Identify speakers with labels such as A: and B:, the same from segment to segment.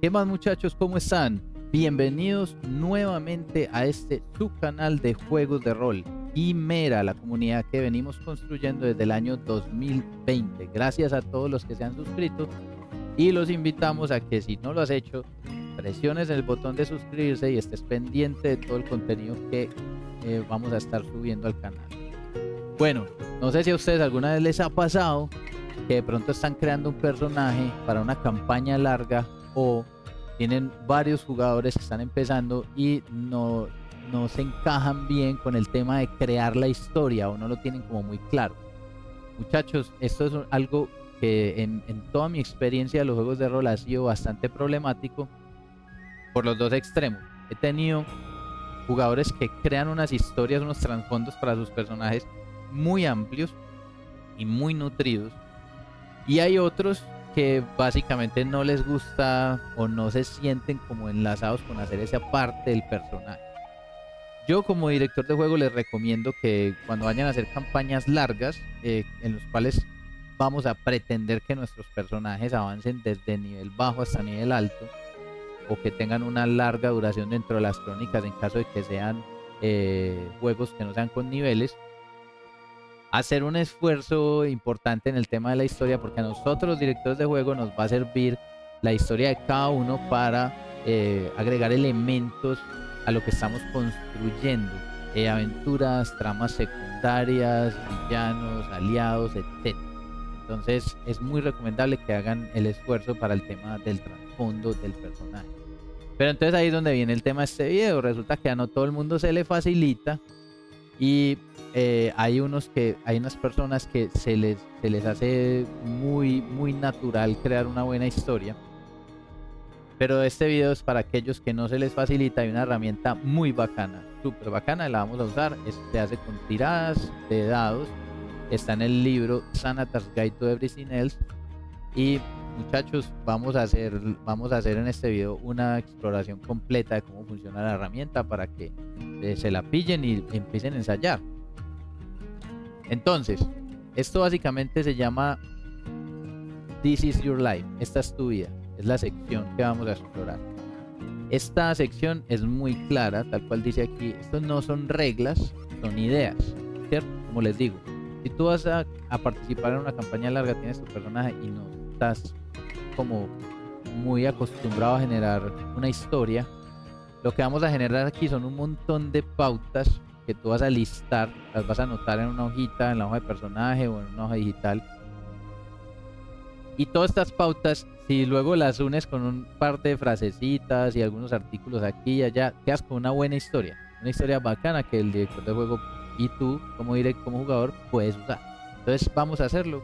A: ¿Qué más, muchachos? ¿Cómo están? Bienvenidos nuevamente a este su canal de juegos de rol, Quimera, la comunidad que venimos construyendo desde el año 2020. Gracias a todos los que se han suscrito y los invitamos a que, si no lo has hecho, presiones el botón de suscribirse y estés pendiente de todo el contenido que vamos a estar subiendo al canal. Bueno, no sé si a ustedes alguna vez les ha pasado que de pronto están creando un personaje para una campaña larga, o tienen varios jugadores que están empezando y no se encajan bien con el tema de crear la historia, o no lo tienen como muy claro. Muchachos, esto es algo que en toda mi experiencia de los juegos de rol ha sido bastante problemático por los dos extremos. He tenido jugadores que crean unas historias, unos trasfondos para sus personajes muy amplios y muy nutridos, y hay otros que básicamente no les gusta o no se sienten como enlazados con hacer esa parte del personaje. Yo, como director de juego, les recomiendo que cuando vayan a hacer campañas largas, en los cuales vamos a pretender que nuestros personajes avancen desde nivel bajo hasta nivel alto, o que tengan una larga duración dentro de las crónicas en caso de que sean juegos que no sean con niveles, hacer un esfuerzo importante en el tema de la historia, porque a nosotros los directores de juego nos va a servir la historia de cada uno para agregar elementos a lo que estamos construyendo, aventuras, tramas secundarias, villanos, aliados, etc. Entonces es muy recomendable que hagan el esfuerzo para el tema del trasfondo del personaje. Pero entonces ahí es donde viene el tema de este video. Resulta que a no todo el mundo se le facilita, y hay unas personas que se les hace muy natural crear una buena historia. Pero este video es para aquellos que no se les facilita. Hay una herramienta muy bacana, súper bacana, la vamos a usar. Se hace con tiradas de dados. Está en el libro Xanatar's Guide to Everything Else. Y, muchachos, vamos a hacer en este video una exploración completa de cómo funciona la herramienta, para que se la pillen y empiecen a ensayar. Entonces, esto básicamente se llama This is Your Life. Esta es tu vida. Es la sección que vamos a explorar. Esta sección es muy clara, tal cual dice aquí. Estos no son reglas, son ideas, ¿cierto? Como les digo, si tú vas a participar en una campaña larga, tienes tu personaje y no estás como muy acostumbrado a generar una historia, lo que vamos a generar aquí son un montón de pautas que tú vas a listar, las vas a anotar en una hojita, en la hoja de personaje o en una hoja digital. Y todas estas pautas, si luego las unes con un par de frasecitas y algunos artículos aquí y allá, quedas con una buena historia. Una historia bacana que el director de juego y tú, como jugador, puedes usar. Entonces vamos a hacerlo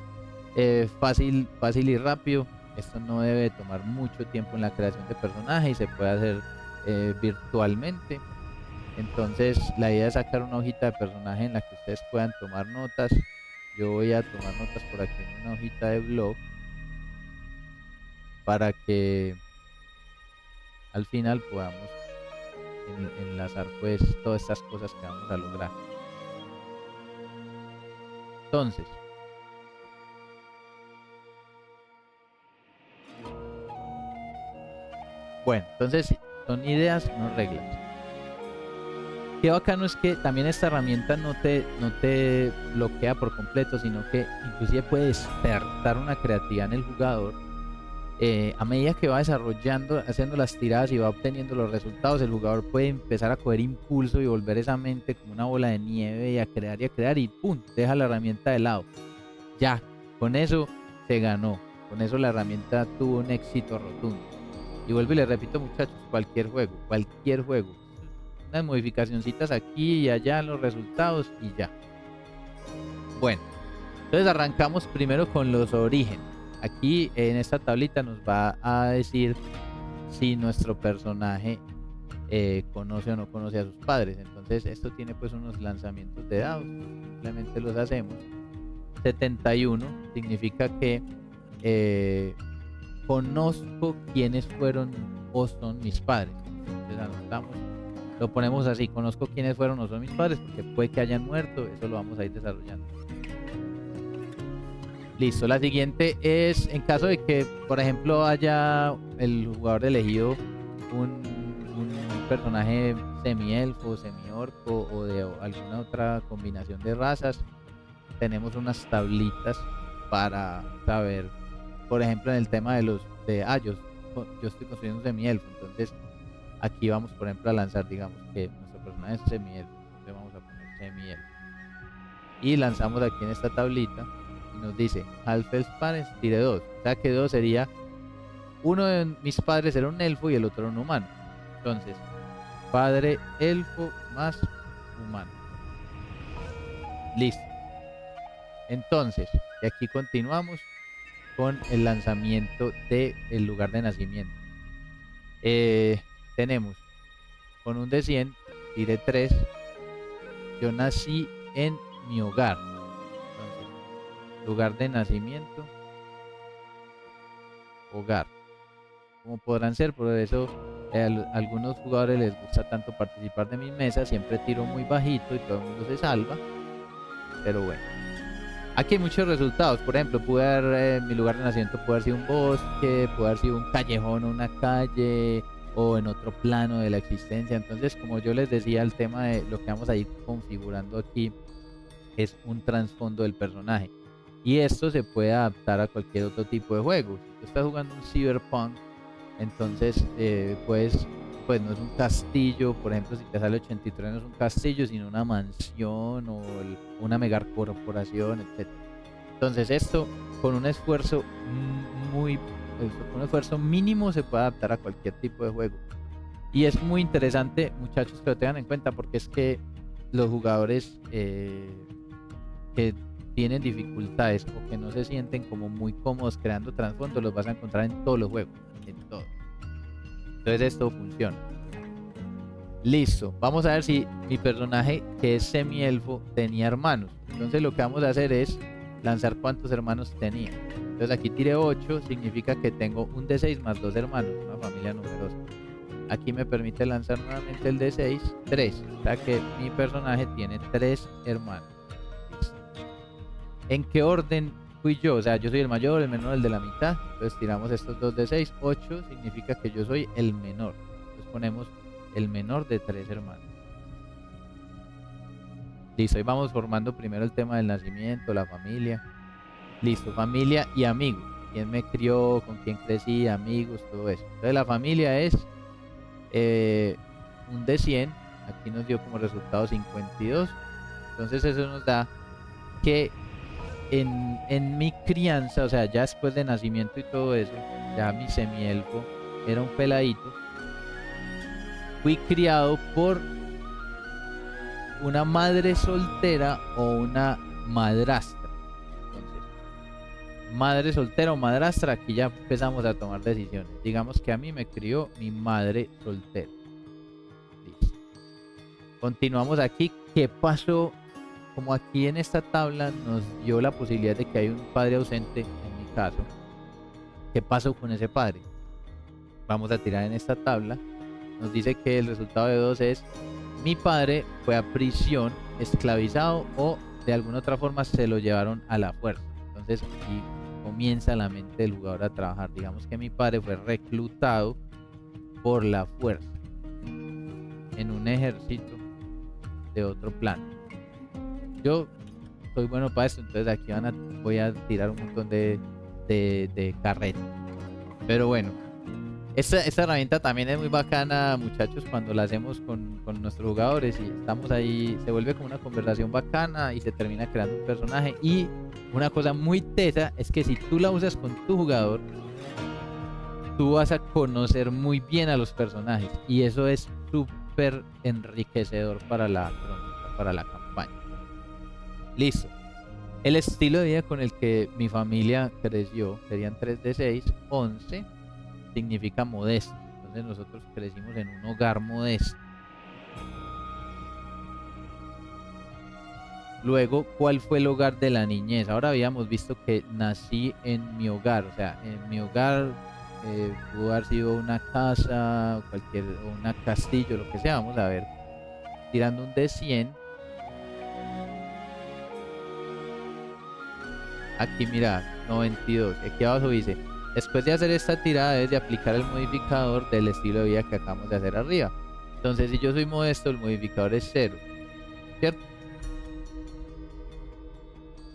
A: fácil y rápido. Esto no debe tomar mucho tiempo en la creación de personaje y se puede hacer virtualmente. Entonces la idea es sacar una hojita de personaje en la que ustedes puedan tomar notas. Yo voy a tomar notas por aquí en una hojita de blog, para que al final podamos enlazar pues todas estas cosas que vamos a lograr. Entonces, bueno, entonces son ideas, no reglas. Qué bacano es que también esta herramienta no te bloquea por completo, sino que inclusive puede despertar una creatividad en el jugador. A medida que va desarrollando, haciendo las tiradas y va obteniendo los resultados, el jugador puede empezar a coger impulso y volver esa mente como una bola de nieve, y a crear, y ¡pum!, deja la herramienta de lado. Ya, con eso se ganó. Con eso la herramienta tuvo un éxito rotundo. Y vuelvo y les repito, muchachos, cualquier juego, unas modificacioncitas aquí y allá en los resultados y ya. Bueno, entonces arrancamos primero con los orígenes. Aquí en esta tablita nos va a decir si nuestro personaje conoce o no conoce a sus padres. Entonces esto tiene pues unos lanzamientos de dados, simplemente los hacemos. 71 significa que conozco quiénes fueron o son mis padres. Entonces anotamos, lo ponemos así: conozco quiénes fueron o son mis padres, porque puede que hayan muerto. Eso lo vamos a ir desarrollando. Listo, la siguiente es en caso de que, por ejemplo, haya el jugador elegido un personaje semi-elfo, semi-orco o de alguna otra combinación de razas, tenemos unas tablitas para saber, por ejemplo, en el tema de yo estoy construyendo un semi-elfo, entonces aquí vamos, por ejemplo, a lanzar, digamos que nuestro personaje es semi-elfo, entonces vamos a poner semi-elfo y lanzamos aquí en esta tablita y nos dice Half Elf Parents tire 2. O sea que 2 sería uno de mis padres era un elfo y el otro era un humano. Entonces, padre elfo más humano. Listo. Entonces, de aquí continuamos con el lanzamiento del lugar de nacimiento. Tenemos con un de 100, tire 3. Yo nací en mi hogar. Entonces, lugar de nacimiento, hogar. Como podrán ser, por eso algunos jugadores les gusta tanto participar de mis mesas, siempre tiro muy bajito y todo el mundo se salva, pero bueno. Aquí hay muchos resultados, por ejemplo, mi lugar de nacimiento puede haber sido un bosque, puede haber sido un callejón o una calle, o en otro plano de la existencia. Entonces, como yo les decía, el tema de lo que vamos a ir configurando aquí es un trasfondo del personaje. Y esto se puede adaptar a cualquier otro tipo de juego. Si tú estás jugando un Cyberpunk, entonces pues no es un castillo, por ejemplo, si te sale 83 no es un castillo, sino una mansión o una megacorporación, etcétera. Entonces esto con un esfuerzo con un esfuerzo mínimo se puede adaptar a cualquier tipo de juego. Y es muy interesante, muchachos, que lo tengan en cuenta porque es que los jugadores que tienen dificultades o que no se sienten como muy cómodos creando trasfondo, los vas a encontrar en todos los juegos, en todos. Entonces esto funciona. Listo, vamos a ver si mi personaje que es semi-elfo tenía hermanos. Entonces lo que vamos a hacer es lanzar cuántos hermanos tenía. Entonces aquí tiré 8, significa que tengo un D6 más 2 hermanos, una familia numerosa. Aquí me permite lanzar nuevamente el D6, 3. O sea que mi personaje tiene 3 hermanos. Listo. ¿En qué orden fui yo? O sea, yo soy el mayor, el menor, el de la mitad. Entonces tiramos estos 2 D6, 8 significa que yo soy el menor. Entonces ponemos el menor de 3 hermanos. Listo, ahí vamos formando primero el tema del nacimiento, la familia. Listo, familia y amigos. ¿Quién me crió? ¿Con quién crecí? Amigos, todo eso. Entonces la familia es un de 100. Aquí nos dio como resultado 52. Entonces eso nos da que en mi crianza, o sea, ya después de nacimiento y todo eso, ya mi semielfo era un peladito. Fui criado por una madre soltera o una madrastra. Entonces, madre soltera o madrastra, aquí ya empezamos a tomar decisiones. Digamos que a mí me crió mi madre soltera. Listo. Continuamos aquí. ¿Qué pasó? Como aquí en esta tabla nos dio la posibilidad de que hay un padre ausente, en mi caso. ¿Qué pasó con ese padre? Vamos a tirar en esta tabla. Nos dice que el resultado de 2 es mi padre fue a prisión, esclavizado o de alguna otra forma se lo llevaron a la fuerza. Entonces aquí comienza la mente del jugador a trabajar. Digamos que mi padre fue reclutado por la fuerza en un ejército de otro plano. Yo soy bueno para esto, entonces aquí voy a tirar un montón de carretas. Pero bueno, esta herramienta también es muy bacana, muchachos, cuando la hacemos con nuestros jugadores y estamos ahí, se vuelve como una conversación bacana y se termina creando un personaje. Y una cosa muy tesa es que si tú la usas con tu jugador, tú vas a conocer muy bien a los personajes y eso es súper enriquecedor para la crónica, para la campaña. Listo. El estilo de vida con el que mi familia creció serían 3 de 6, 11 significa modesto. Entonces nosotros crecimos en un hogar modesto. Luego, ¿cuál fue el hogar de la niñez? Ahora habíamos visto que nací en mi hogar, o sea, en mi hogar pudo haber sido una casa, o una castillo, lo que sea. Vamos a ver, tirando un de 100. Aquí mira, 92. Aquí abajo dice, después de hacer esta tirada debes de aplicar el modificador del estilo de vida que acabamos de hacer arriba. Entonces, si yo soy modesto, el modificador es 0, ¿cierto?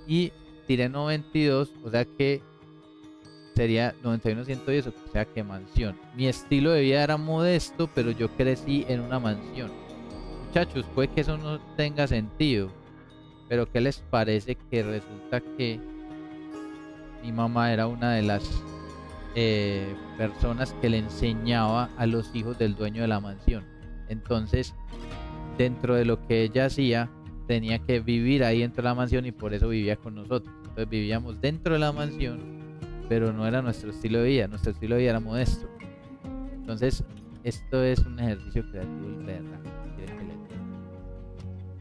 A: Y tiré 92, o sea que sería 91, 110, o sea que mansión. Mi estilo de vida era modesto, pero yo crecí en una mansión. Muchachos, puede que eso no tenga sentido, pero ¿qué les parece que resulta que mi mamá era una de las personas que le enseñaba a los hijos del dueño de la mansión? Entonces, dentro de lo que ella hacía, tenía que vivir ahí dentro de la mansión y por eso vivía con nosotros. Entonces vivíamos dentro de la mansión, pero no era nuestro estilo de vida. Nuestro estilo de vida era modesto. Entonces, esto es un ejercicio creativo y verdad.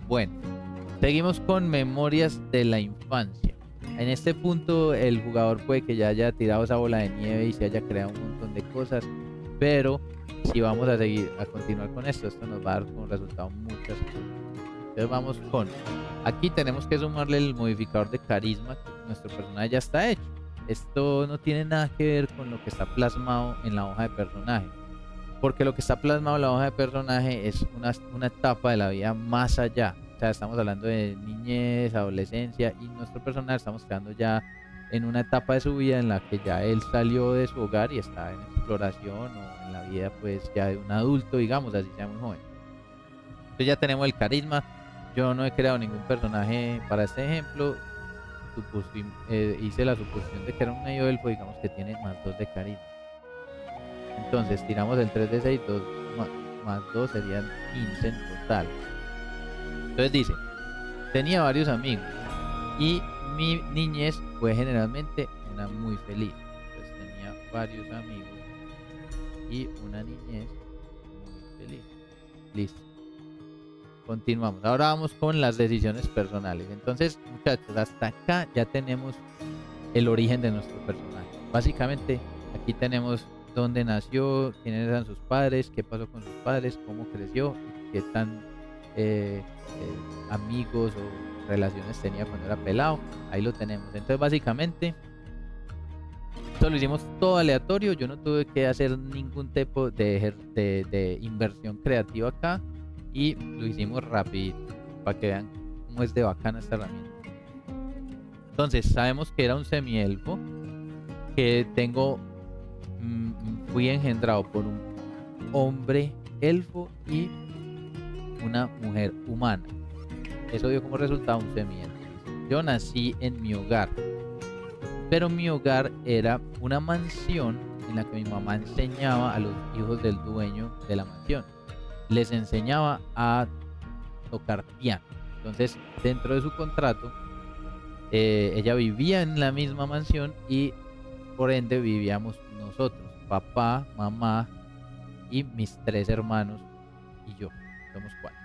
A: Bueno, seguimos con memorias de la infancia. En este punto el jugador puede que ya haya tirado esa bola de nieve y se haya creado un montón de cosas, pero si vamos a continuar con esto nos va a dar como resultado muchas cosas. Entonces vamos con, aquí tenemos que sumarle el modificador de carisma, que nuestro personaje ya está hecho. Esto no tiene nada que ver con lo que está plasmado en la hoja de personaje, porque lo que está plasmado en la hoja de personaje es una etapa de la vida más allá. O sea, estamos hablando de niñez, adolescencia, y nuestro personaje estamos quedando ya en una etapa de su vida en la que ya él salió de su hogar y está en exploración o en la vida pues ya de un adulto, digamos, así sea muy joven. Entonces ya tenemos el carisma. Yo no he creado ningún personaje para este ejemplo. Hice la suposición de que era un medio elfo, digamos que tiene más 2 de carisma. Entonces tiramos el 3 de 6, 2 más 2 serían 15 en total. Entonces dice, tenía varios amigos y mi niñez fue generalmente una muy feliz. Entonces tenía varios amigos y una niñez muy feliz. Listo. Continuamos. Ahora vamos con las decisiones personales. Entonces, muchachos, hasta acá ya tenemos el origen de nuestro personaje. Básicamente, aquí tenemos dónde nació, quiénes eran sus padres, qué pasó con sus padres, cómo creció y qué tan amigos o relaciones tenía cuando era pelado. Ahí lo tenemos. Entonces, básicamente, esto lo hicimos todo aleatorio. Yo no tuve que hacer ningún tipo de inversión creativa acá. Y lo hicimos rapidito para que vean cómo es de bacana esta herramienta. Entonces sabemos que era un semielfo, que fui engendrado por un hombre elfo y una mujer humana. Eso dio como resultado un semielfo. Yo nací en mi hogar, pero mi hogar era una mansión en la que mi mamá enseñaba a los hijos del dueño de la mansión. Les enseñaba a tocar piano. Entonces, dentro de su contrato, ella vivía en la misma mansión y por ende vivíamos nosotros, papá, mamá y mis 3 hermanos y yo. Somos 4.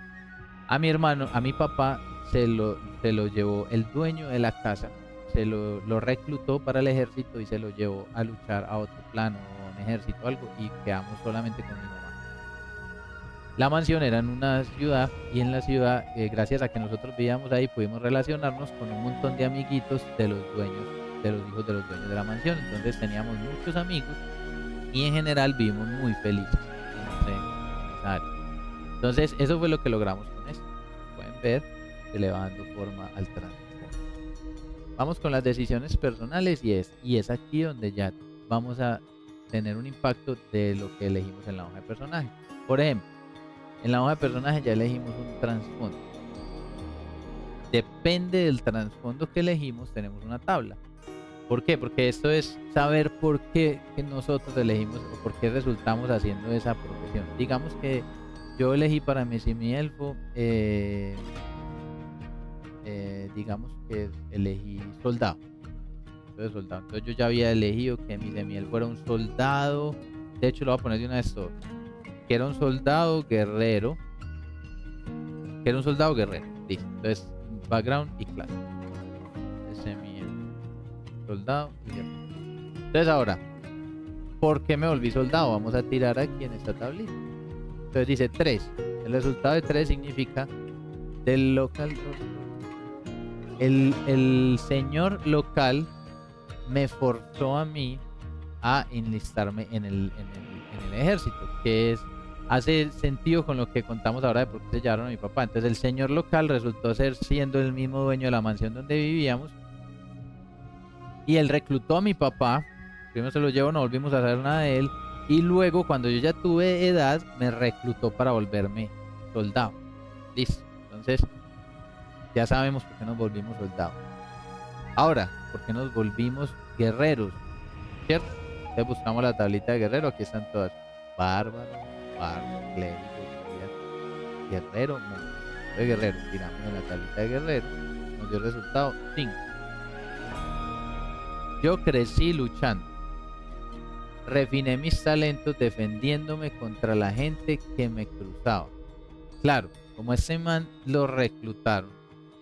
A: A mi hermano, a mi papá se lo llevó el dueño de la casa, lo reclutó para el ejército y se lo llevó a luchar a otro plano, un ejército o algo, y quedamos solamente con mi mamá. La mansión era en una ciudad y en la ciudad, gracias a que nosotros vivíamos ahí, pudimos relacionarnos con un montón de amiguitos de los dueños, de los hijos de los dueños de la mansión. Entonces teníamos muchos amigos y en general vivimos muy felices en esa área. Entonces eso fue lo que logramos con esto. Pueden ver, se le va dando forma al transformo. Vamos con las decisiones personales y es aquí donde ya vamos a tener un impacto de lo que elegimos en la hoja de personaje. Por ejemplo, en la hoja de personaje ya elegimos un trasfondo. Depende del trasfondo que elegimos, tenemos una tabla. ¿Por qué? Porque esto es saber por qué nosotros elegimos o por qué resultamos haciendo esa profesión. Digamos que yo elegí para mi semielfo, digamos que elegí soldado. Entonces yo ya había elegido que mi semielfo fuera un soldado. De hecho, lo voy a poner de una vez todo. Que era un soldado guerrero. Listo. Entonces, background y clase. Soldado y guerrero. Entonces ahora, ¿por qué me volví soldado? Vamos a tirar aquí en esta tablita. Entonces dice 3. El resultado de 3 significa del local el señor local me forzó a mí a enlistarme en el ejército, que hace sentido con lo que contamos ahora de por qué se llevaron a mi papá. Entonces el señor local resultó ser siendo el mismo dueño de la mansión donde vivíamos, y él reclutó a mi papá. Primero se lo llevó, no volvimos a saber nada de él, y luego cuando yo ya tuve edad me reclutó para volverme soldado. Listo. Entonces ya sabemos por qué nos volvimos soldados. Ahora, ¿por qué nos volvimos guerreros? ¿Cierto? Entonces buscamos la tablita de guerrero, aquí están todas. Bárbaro, clérigo, guerrero, monje. De guerrero, tiramos en la tablita de guerrero, nos dio el resultado 5. Yo crecí luchando. Refiné mis talentos defendiéndome contra la gente que me cruzaba. Claro, como ese man lo reclutaron,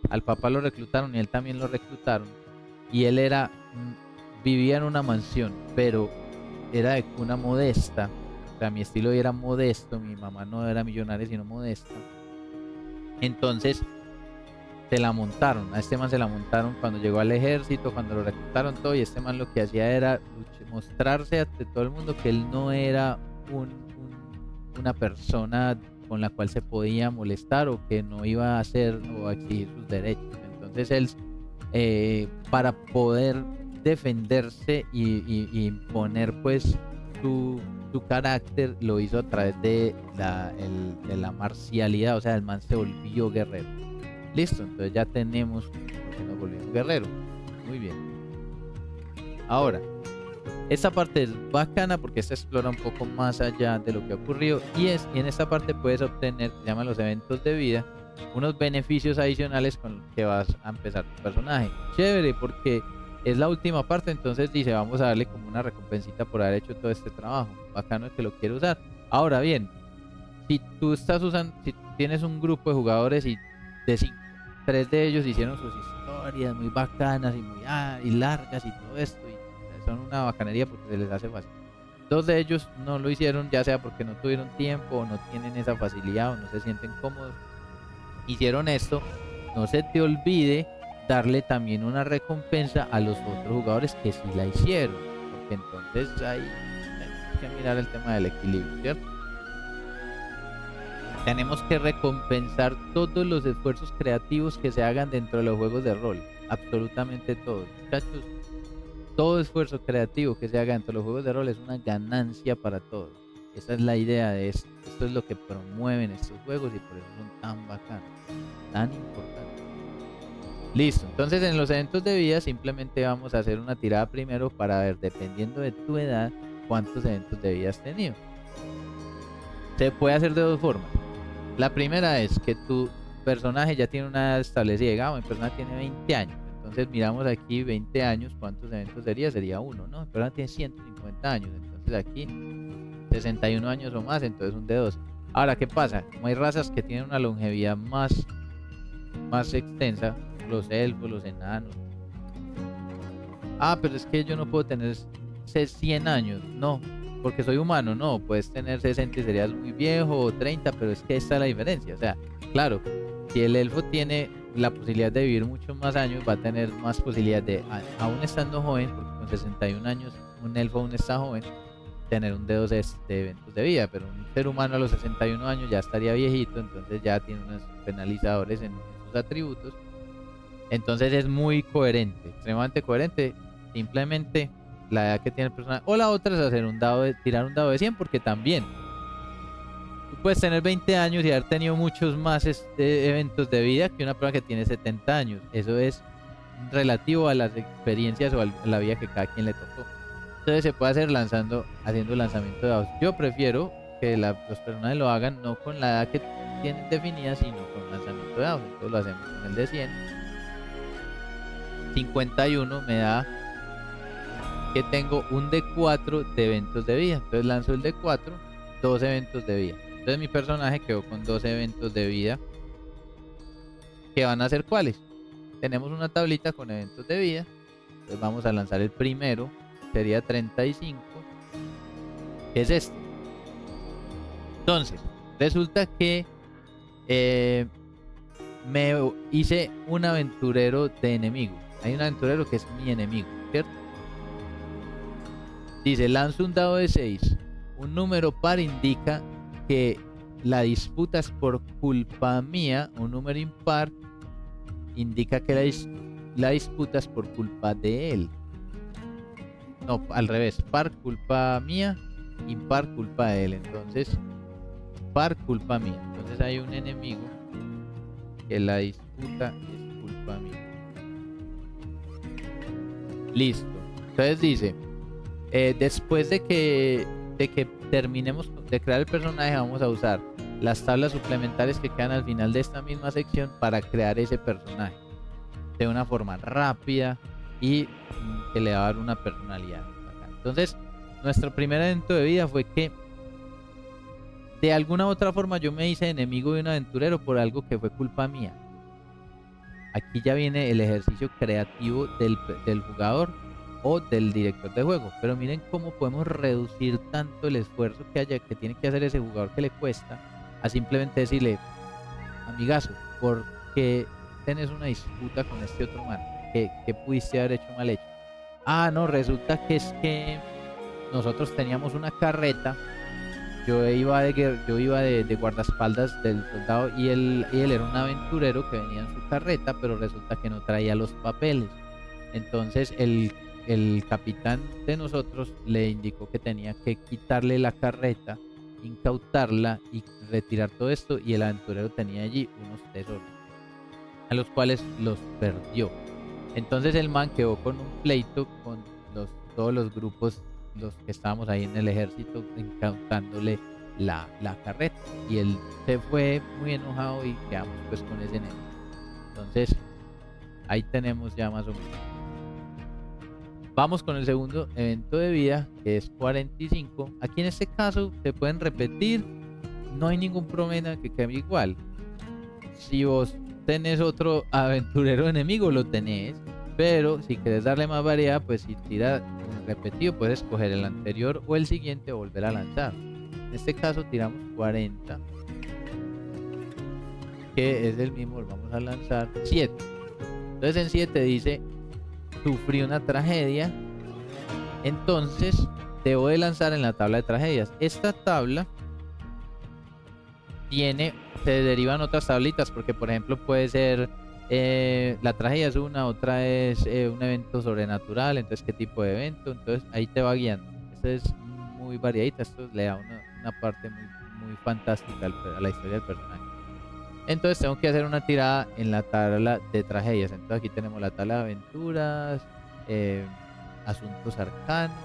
A: al papá lo reclutaron y él también lo reclutaron, y él vivía en una mansión, pero era de cuna modesta. O sea, mi estilo era modesto, mi mamá no era millonaria sino modesta. Entonces se la montaron, a este man se la montaron cuando llegó al ejército, cuando lo reclutaron todo, y este man lo que hacía era mostrarse ante todo el mundo que él no era una persona con la cual se podía molestar, o que no iba a hacer o a exigir sus derechos. Entonces él, para poder defenderse y imponer pues su carácter, lo hizo a través de la marcialidad. O sea, el man se volvió guerrero. Listo, entonces ya tenemos que nos volvimos guerreros. Muy bien. Ahora, esta parte es bacana porque esta explora un poco más allá de lo que ocurrió, y en esta parte puedes obtener, se llaman los eventos de vida, unos beneficios adicionales con los que vas a empezar tu personaje. Chévere, porque es la última parte, entonces dice, vamos a darle como una recompensita por haber hecho todo este trabajo. Bacano es que lo quiero usar. Ahora bien, si tú si tienes un grupo de jugadores y de 5, 3 de ellos hicieron sus historias muy bacanas y muy y largas y todo esto, y son una bacanería porque se les hace fácil. 2 de ellos no lo hicieron, ya sea porque no tuvieron tiempo o no tienen esa facilidad o no se sienten cómodos. Hicieron esto, no se te olvide darle también una recompensa a los otros jugadores que sí la hicieron, porque entonces ahí tenemos que mirar el tema del equilibrio, ¿cierto? Tenemos que recompensar todos los esfuerzos creativos que se hagan dentro de los juegos de rol, absolutamente todos, muchachos. Todo esfuerzo creativo que se haga dentro de los juegos de rol es una ganancia para todos. Esa es la idea de esto. Esto es lo que promueven estos juegos y por eso son tan bacanos, tan importantes. Listo, entonces en los eventos de vida simplemente vamos a hacer una tirada primero para ver, dependiendo de tu edad, cuántos eventos de vida has tenido. Se puede hacer de 2 formas. La primera es que tu personaje ya tiene una edad establecida. Digamos, mi persona tiene 20 años. Entonces miramos aquí 20 años, ¿cuántos eventos sería? Sería 1, ¿no? Mi persona tiene 150 años. Entonces aquí 61 años o más, entonces un de 2. Ahora, ¿qué pasa? Como hay razas que tienen una longevidad más extensa, los elfos, los enanos. Pero es que yo no puedo tener 100 años. No, porque soy humano, no. Puedes tener 60 y serías muy viejo, o 30, pero es que esta es la diferencia. O sea, claro, si el elfo tiene la posibilidad de vivir muchos más años, va a tener más posibilidad de, aún estando joven, porque con 61 años un elfo aún está joven, tener un dedo de eventos de vida. Pero un ser humano a los 61 años ya estaría viejito, entonces ya tiene unos penalizadores en sus atributos. Entonces es muy coherente, extremadamente coherente. Simplemente la edad que tiene el personaje. O la otra es hacer tirar un dado de 100, porque también tú puedes tener 20 años y haber tenido muchos más eventos de vida que una persona que tiene 70 años. Eso es relativo a las experiencias o a la vida que cada quien le tocó. Entonces se puede hacer haciendo lanzamiento de dados. Yo prefiero que los personajes lo hagan no con la edad que tienen definida, sino con lanzamiento de dados. Entonces lo hacemos con el de 100. 51 me da que tengo un D4 de eventos de vida. Entonces lanzo el D4, 2 eventos de vida. Entonces mi personaje quedó con 2 eventos de vida. ¿Qué van a ser cuáles? Tenemos una tablita con eventos de vida. Entonces vamos a lanzar el primero. Sería 35. Que es este. Entonces, resulta que me hice un aventurero de enemigo. Hay un aventurero que es mi enemigo, ¿cierto? Dice, lanzo un dado de 6. Un número par indica que la disputa es por culpa mía. Un número impar indica que la disputa es por culpa de él. No, al revés. Par culpa mía, impar culpa de él. Entonces, par culpa mía. Entonces hay un enemigo que la disputa es culpa mía. Listo. Entonces dice, después de que terminemos de crear el personaje, vamos a usar las tablas suplementarias que quedan al final de esta misma sección para crear ese personaje de una forma rápida y que le va a dar una personalidad. Entonces, nuestro primer evento de vida fue que de alguna u otra forma yo me hice enemigo de un aventurero por algo que fue culpa mía. Aquí ya viene el ejercicio creativo del jugador o del director de juego. Pero miren cómo podemos reducir tanto el esfuerzo que tiene que hacer ese jugador que le cuesta a simplemente decirle, amigazo, ¿por qué tenés una disputa con este otro man? ¿Qué pudiste haber hecho mal hecho? Ah, no, resulta que es que nosotros teníamos una carreta. Yo iba de guardaespaldas del soldado y él era un aventurero que venía en su carreta, pero resulta que no traía los papeles. Entonces el capitán de nosotros le indicó que tenía que quitarle la carreta, incautarla y retirar todo esto, y el aventurero tenía allí unos tesoros, a los cuales los perdió. Entonces el man quedó con un pleito con todos los grupos, los que estábamos ahí en el ejército, incautándole la carreta. Y él se fue muy enojado y quedamos pues con ese enemigo. Entonces ahí tenemos ya más o menos. Vamos con el segundo evento de vida, que es 45. Aquí en este caso se pueden repetir, no hay ningún problema que quede igual. Si vos tenés otro aventurero enemigo, lo tenés. Pero si querés darle más variedad, pues si tira repetido, puedes escoger el anterior o el siguiente o volver a lanzar. En este caso tiramos 40, que es el mismo, vamos a lanzar 7. Entonces en 7 dice, sufrí una tragedia, entonces debo de lanzar en la tabla de tragedias. Esta tabla se derivan otras tablitas, porque por ejemplo puede ser la tragedia es una, otra es un evento sobrenatural, entonces qué tipo de evento, entonces ahí te va guiando. Esto es muy variadita, esto le da una parte muy fantástica a la historia del personaje. Entonces tengo que hacer una tirada en la tabla de tragedias. Entonces aquí tenemos la tabla de aventuras, asuntos arcanos,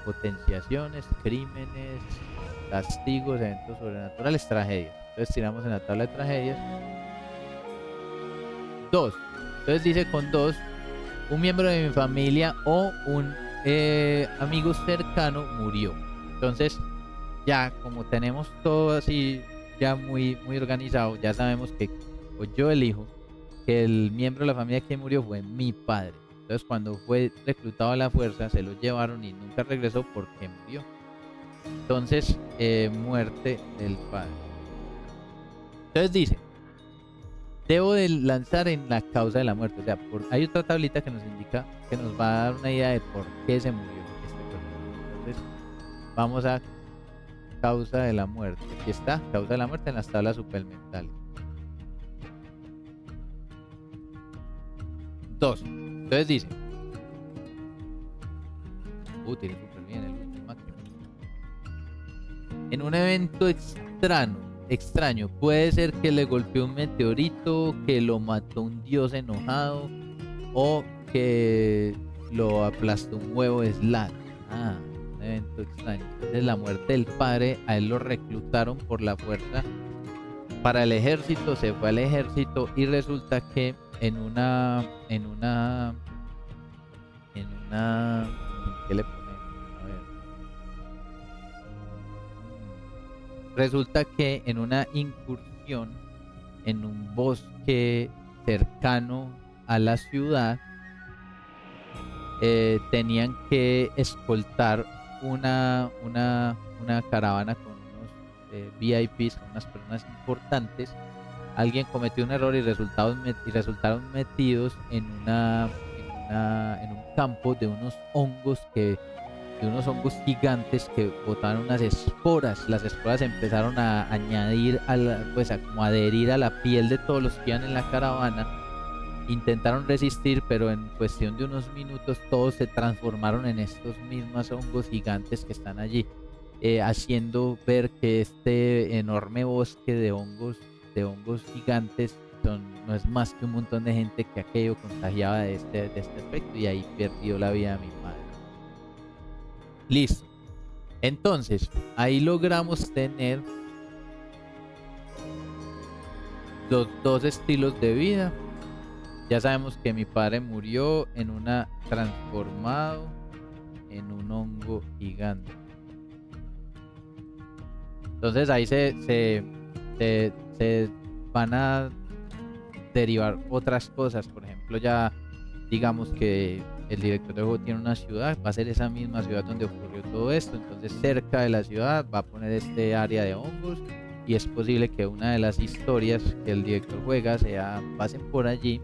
A: potenciaciones, crímenes, castigos, eventos sobrenaturales, tragedias. Entonces tiramos en la tabla de tragedias 2. Entonces dice con 2, un miembro de mi familia o un amigo cercano murió. Entonces ya como tenemos todo así ya muy organizado, ya sabemos que yo elijo que el miembro de la familia que murió fue mi padre. Entonces cuando fue reclutado a la fuerza se lo llevaron y nunca regresó porque murió. Entonces muerte del padre. Entonces dice, debo de lanzar en la causa de la muerte. O sea, hay otra tablita que nos indica, que nos va a dar una idea de por qué se murió este personaje. Entonces vamos a causa de la muerte. Aquí está, causa de la muerte en las tablas suplementales. 2. Entonces dice, tiene súper bien el último máximo. En un evento extraño, puede ser que le golpeó un meteorito, que lo mató un dios enojado o que lo aplastó un huevo de Slag. Un evento extraño. Entonces la muerte del padre, a él lo reclutaron por la fuerza para el ejército, se fue al ejército y resulta que en una ¿qué le ponemos? A ver. Resulta que en una incursión en un bosque cercano a la ciudad tenían que escoltar una caravana con unos VIPs, con unas personas importantes, alguien cometió un error y resultaron metidos en un campo de unos hongos gigantes que botaban unas esporas. Las esporas empezaron a añadir pues a como adherir a la piel de todos los que iban en la caravana. Intentaron resistir, pero en cuestión de unos minutos todos se transformaron en estos mismos hongos gigantes que están allí, haciendo ver que este enorme bosque de hongos gigantes no es más que un montón de gente que aquello contagiaba de este aspecto, y ahí perdió la vida mi madre. Listo. Entonces, ahí logramos tener los dos estilos de vida. Ya sabemos que mi padre murió transformado en un hongo gigante. Entonces ahí se van a derivar otras cosas. Por ejemplo, ya digamos que el director de juego tiene una ciudad, va a ser esa misma ciudad donde ocurrió todo esto. Entonces cerca de la ciudad va a poner este área de hongos, y es posible que una de las historias que el director juega pasen por allí,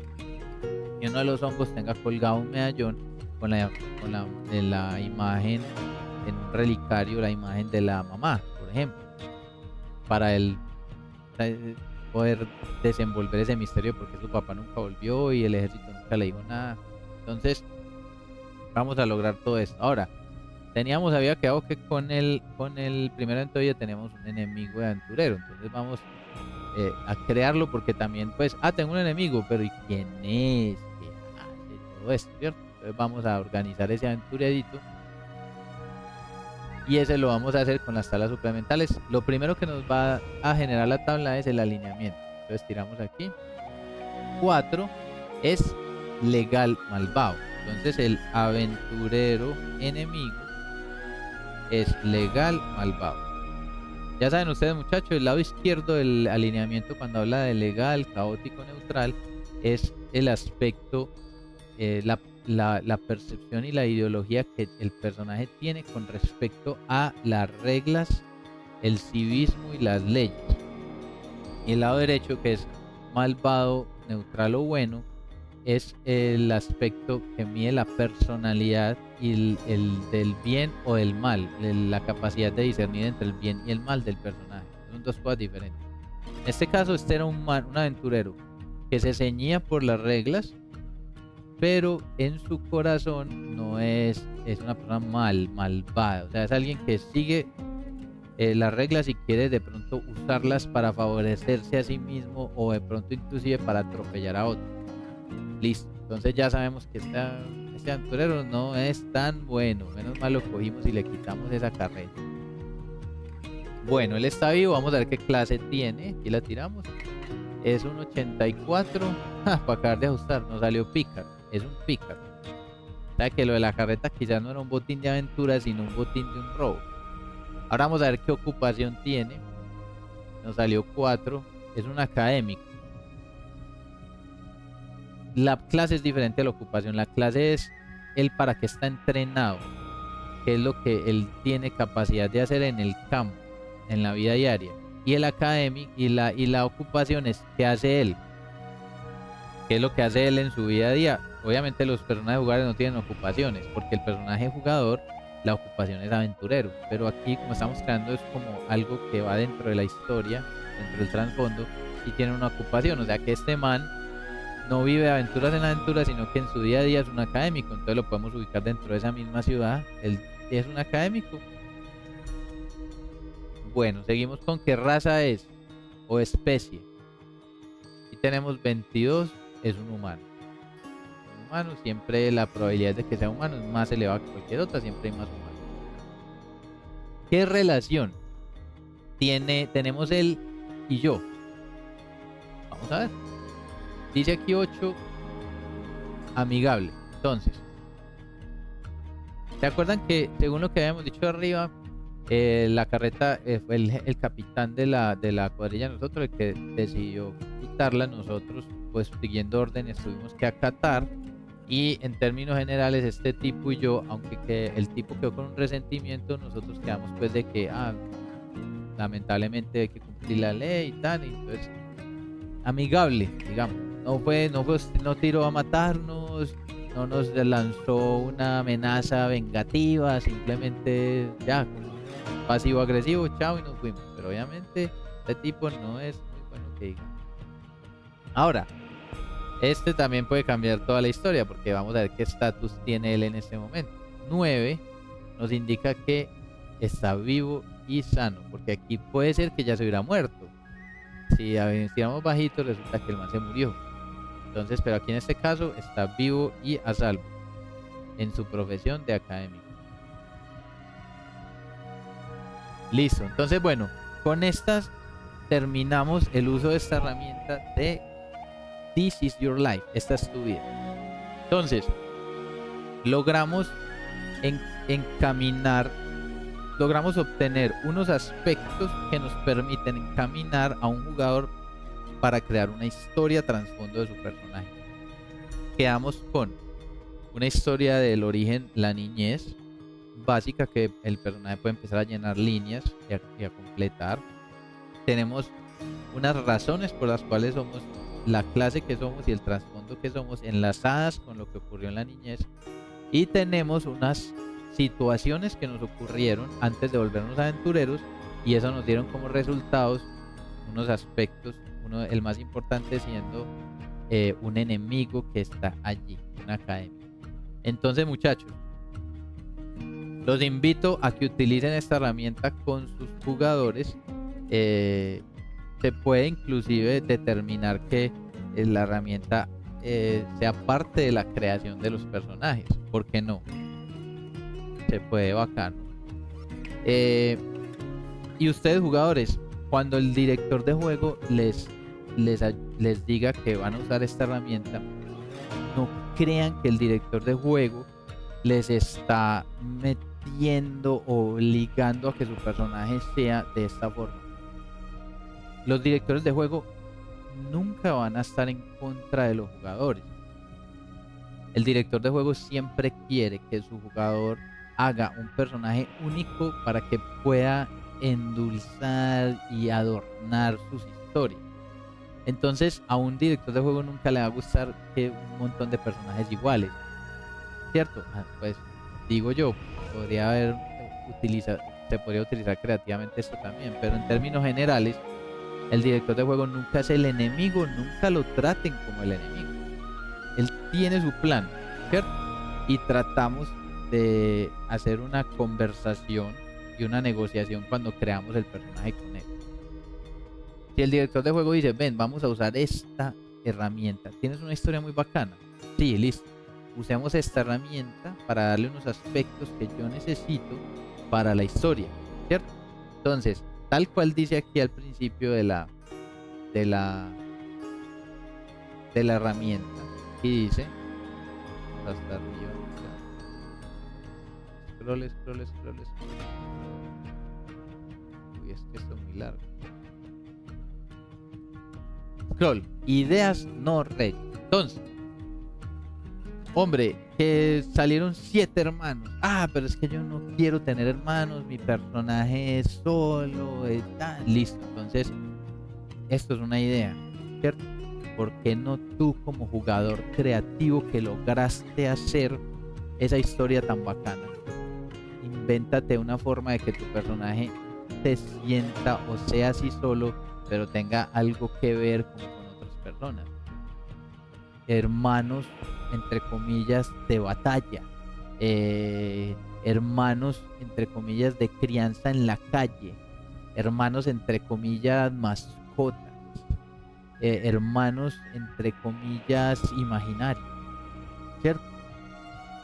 A: y uno de los hongos tenga colgado un medallón de la imagen, en un relicario, la imagen de la mamá, por ejemplo, para él poder desenvolver ese misterio, porque su papá nunca volvió y el ejército nunca le dijo nada. Entonces vamos a lograr todo esto. Ahora, había quedado que con el primer evento ya tenemos un enemigo de aventurero. Entonces vamos a crearlo, porque también pues, tengo un enemigo, pero ¿y quién es? ¿Qué hace todo esto? ¿Cierto? Entonces vamos a organizar ese aventurerito, y ese lo vamos a hacer con las tablas suplementales. Lo primero que nos va a generar la tabla es el alineamiento. Entonces tiramos aquí. 4 es legal malvado. Entonces el aventurero enemigo es legal malvado. Ya saben ustedes, muchachos, el lado izquierdo del alineamiento, cuando habla de legal, caótico, neutral, es el aspecto, la percepción y la ideología que el personaje tiene con respecto a las reglas, el civismo y las leyes. Y el lado derecho, que es malvado, neutral o bueno, es el aspecto que mide la personalidad y el del bien o del mal, la capacidad de discernir entre el bien y el mal del personaje. Son dos cosas diferentes. En este caso, este era un aventurero que se ceñía por las reglas, pero en su corazón no es una persona malvada. O sea, es alguien que sigue las reglas y quiere de pronto usarlas para favorecerse a sí mismo, o de pronto inclusive para atropellar a otros. Listo. Entonces ya sabemos que este aventurero no es tan bueno. Menos mal lo cogimos y le quitamos esa carrera. Bueno, él está vivo. Vamos a ver qué clase tiene. Aquí la tiramos. Es un 84. Para acabar de ajustar, nos salió pícaro. Es un pícaro. O sea que lo de la carreta quizás no era un botín de aventura, sino un botín de un robo. Ahora vamos a ver qué ocupación tiene. Nos salió 4. Es un académico. La clase es diferente a la ocupación. La clase es el para qué está entrenado, qué es lo que él tiene capacidad de hacer en el campo, en la vida diaria. Y el académico y la ocupación es qué hace él, qué es lo que hace él en su vida a día. Obviamente los personajes jugadores no tienen ocupaciones, porque el personaje jugador, la ocupación es aventurero. Pero aquí, como estamos creando, es como algo que va dentro de la historia, dentro del trasfondo, y tiene una ocupación. O sea que este man no vive aventuras en aventuras, sino que en su día a día es un académico. Entonces lo podemos ubicar dentro de esa misma ciudad. Él es un académico. Bueno, seguimos con qué raza es o especie. Y tenemos 22, es un humano. Un humano, siempre la probabilidad de que sea humano es más elevada que cualquier otra, siempre hay más humanos. ¿Qué relación tenemos él y yo? Vamos a ver. Dice aquí 8, amigable. Entonces, ¿se acuerdan que según lo que habíamos dicho arriba, la carreta fue el capitán de la cuadrilla, nosotros, el que decidió quitarla? Nosotros, pues siguiendo órdenes, tuvimos que acatar. Y en términos generales, este tipo y yo, aunque el tipo quedó con un resentimiento, nosotros quedamos pues de que lamentablemente hay que cumplir la ley y tal. Y entonces amigable, digamos. No tiró a matarnos, no nos lanzó una amenaza vengativa, simplemente ya, pasivo-agresivo, chao y nos fuimos. Pero obviamente este tipo no es muy bueno que diga. Ahora, este también puede cambiar toda la historia porque vamos a ver qué estatus tiene él en este momento. 9 nos indica que está vivo y sano, porque aquí puede ser que ya se hubiera muerto. Si tiramos bajito, resulta que el man se murió. Entonces, pero aquí en este caso está vivo y a salvo en su profesión de académico. Listo. Entonces, bueno, con estas terminamos el uso de esta herramienta de This is your life. Esta es tu vida. Entonces, logramos encaminar, logramos obtener unos aspectos que nos permiten encaminar a un jugador para crear una historia trasfondo de su personaje. Quedamos con una historia del origen, la niñez básica, que el personaje puede empezar a llenar líneas y a completar. Tenemos unas razones por las cuales somos la clase que somos y el trasfondo que somos, enlazadas con lo que ocurrió en la niñez. Y tenemos unas situaciones que nos ocurrieron antes de volvernos aventureros, y eso nos dieron como resultados unos aspectos, el más importante siendo un enemigo que está allí, una academia. Entonces, muchachos, los invito a que utilicen esta herramienta con sus jugadores. Se puede inclusive determinar que la herramienta sea parte de la creación de los personajes. ¿Por qué no? Se puede, bacano. Y ustedes, jugadores, cuando el director de juego les diga que van a usar esta herramienta, no crean que el director de juego les está metiendo o obligando a que su personaje sea de esta forma. Los directores de juego nunca van a estar en contra de los jugadores. El director de juego siempre quiere que su jugador haga un personaje único para que pueda endulzar y adornar sus historias. Entonces, a un director de juego nunca le va a gustar que un montón de personajes iguales, ¿cierto? Pues digo yo, se podría utilizar creativamente esto también, pero en términos generales, el director de juego nunca es el enemigo, nunca lo traten como el enemigo. Él tiene su plan, ¿cierto? Y tratamos de hacer una conversación y una negociación cuando creamos el personaje con él. Si el director de juego dice, ven, vamos a usar esta herramienta, tienes una historia muy bacana, sí, listo, usemos esta herramienta para darle unos aspectos que yo necesito para la historia, ¿cierto? Entonces, tal cual dice aquí al principio de la herramienta, y dice hasta arriba, scroll. Uy, es que esto es muy largo. Scroll, ideas no rey. Entonces, hombre, que salieron 7 hermanos. Ah, pero es que yo no quiero tener hermanos, mi personaje es solo, listo. Entonces, esto es una idea, ¿cierto? ¿Por qué no tú, como jugador creativo que lograste hacer esa historia tan bacana, invéntate una forma de que tu personaje se sienta o sea así solo, pero tenga algo que ver con otras personas? Hermanos, entre comillas, de batalla, hermanos, entre comillas, de crianza en la calle, hermanos, entre comillas, mascotas, hermanos, entre comillas, imaginarios, ¿cierto?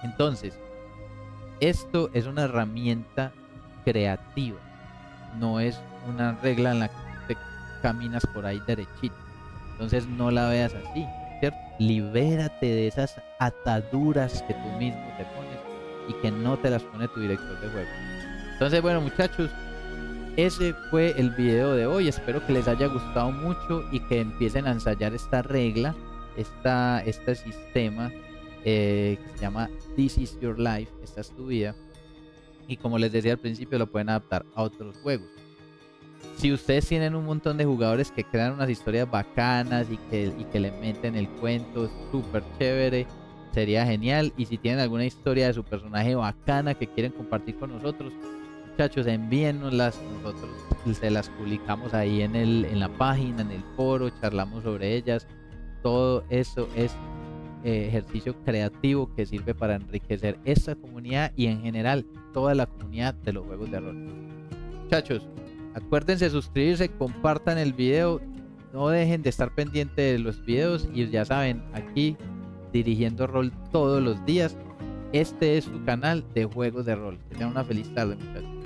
A: Entonces, esto es una herramienta creativa, no es una regla en la que te caminas por ahí derechito. Entonces no la veas así, ¿cierto? Libérate de esas ataduras que tú mismo te pones y que no te las pone tu director de juego. Entonces, bueno, muchachos, ese fue el video de hoy. Espero que les haya gustado mucho y que empiecen a ensayar esta regla, este sistema que se llama This is your life, esta es tu vida. Y como les decía al principio, lo pueden adaptar a otros juegos. Si ustedes tienen un montón de jugadores que crean unas historias bacanas y que le meten el cuento súper chévere, sería genial. Y si tienen alguna historia de su personaje bacana que quieren compartir con nosotros, muchachos, envíennoslas. Nosotros se las publicamos ahí en la página, en el foro, charlamos sobre ellas. Todo eso es ejercicio creativo que sirve para enriquecer esta comunidad y en general toda la comunidad de los juegos de rol. Muchachos, acuérdense de suscribirse, compartan el video, no dejen de estar pendientes de los videos y ya saben, aquí dirigiendo rol todos los días. Este es su canal de juegos de rol. Que tengan una feliz tarde, muchachos.